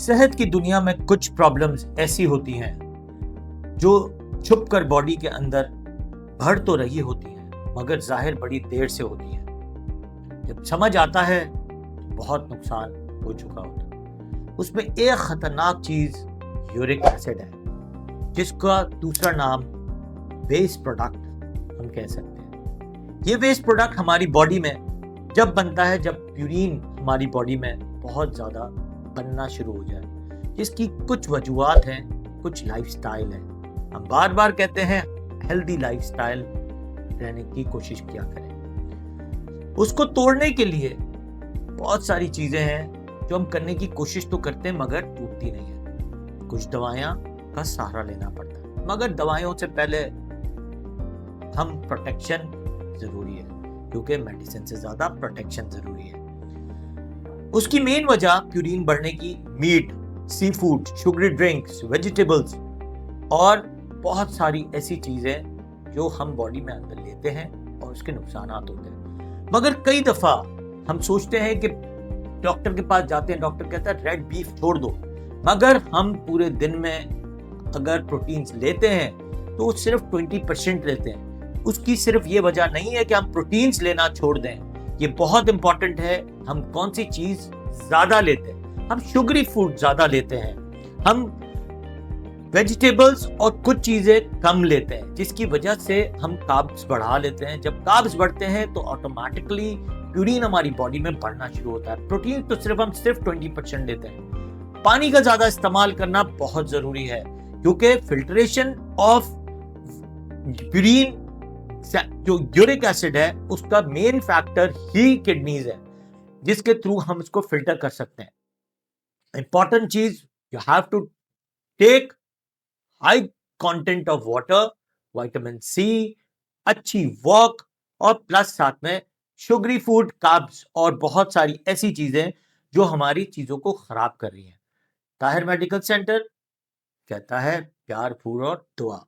सेहत की दुनिया में कुछ प्रॉब्लम्स ऐसी होती हैं जो छुपकर बॉडी के अंदर बढ़ तो रही होती हैं मगर जाहिर बड़ी देर से होती है। जब समझ आता है तो बहुत नुकसान हो चुका होता है। उसमें एक खतरनाक चीज यूरिक एसिड है, जिसका दूसरा नाम वेस्ट प्रोडक्ट हम कह सकते हैं। ये वेस्ट प्रोडक्ट हमारी बॉडी में जब बनता है, जब प्यूरिन हमारी बॉडी में बहुत ज्यादा बनना शुरू हो जाए। जिसकी कुछ वजूहात हैं, कुछ लाइफस्टाइल है। हम बार बार कहते हैं हेल्दी लाइफस्टाइल रहने की कोशिश किया करें। उसको तोड़ने के लिए बहुत सारी चीजें हैं जो हम करने की कोशिश तो करते हैं मगर टूटती नहीं है। कुछ दवाइयां का सहारा लेना पड़ता है, मगर दवाइयों से पहले हम प्रोटेक्शन जरूरी है, क्योंकि मेडिसिन से ज्यादा प्रोटेक्शन जरूरी है। उसकी मेन वजह प्यूरिन बढ़ने की meet, sea food, sugary drinks, vegetables और बहुत सारी ऐसी चीजें जो हम बॉडी में अंदर लेते हैं और उसके नुकसान होते हैं। मगर कई दफा हम सोचते हैं कि डॉक्टर के पास जाते हैं, डॉक्टर कहता है रेड बीफ छोड़ दो, मगर हम पूरे दिन में अगर प्रोटीन्स लेते हैं तो सिर्फ 20% लेते हैं। उसकी सिर्फ ये वजह नहीं है कि हम प्रोटीन्स लेना छोड़ दें, ये बहुत इंपॉर्टेंट है हम कौन सी चीज ज्यादा लेते हैं। हम शुगरी फूड ज्यादा लेते हैं, हम वेजिटेबल्स और कुछ चीजें कम लेते हैं, जिसकी वजह से हम कार्ब्स बढ़ा लेते हैं। जब कार्ब्स बढ़ते हैं तो ऑटोमेटिकली प्यूरिन हमारी बॉडी में बढ़ना शुरू होता है। प्रोटीन तो हम सिर्फ 20% लेते हैं। पानी का ज्यादा इस्तेमाल करना बहुत जरूरी है, क्योंकि फिल्ट्रेशन ऑफ प्यूरिन, जो यूरिक एसिड है, उसका मेन फैक्टर ही किडनीज है, जिसके थ्रू हम इसको फिल्टर कर सकते हैं। इंपॉर्टेंट चीज, you have to take high content of water, vitamin C, अच्छी वॉक और प्लस साथ में शुगरी फूड, कार्ब्स और बहुत सारी ऐसी चीजें जो हमारी चीजों को खराब कर रही हैं। ताहिर मेडिकल सेंटर कहता है प्यार, फूड और दुआ।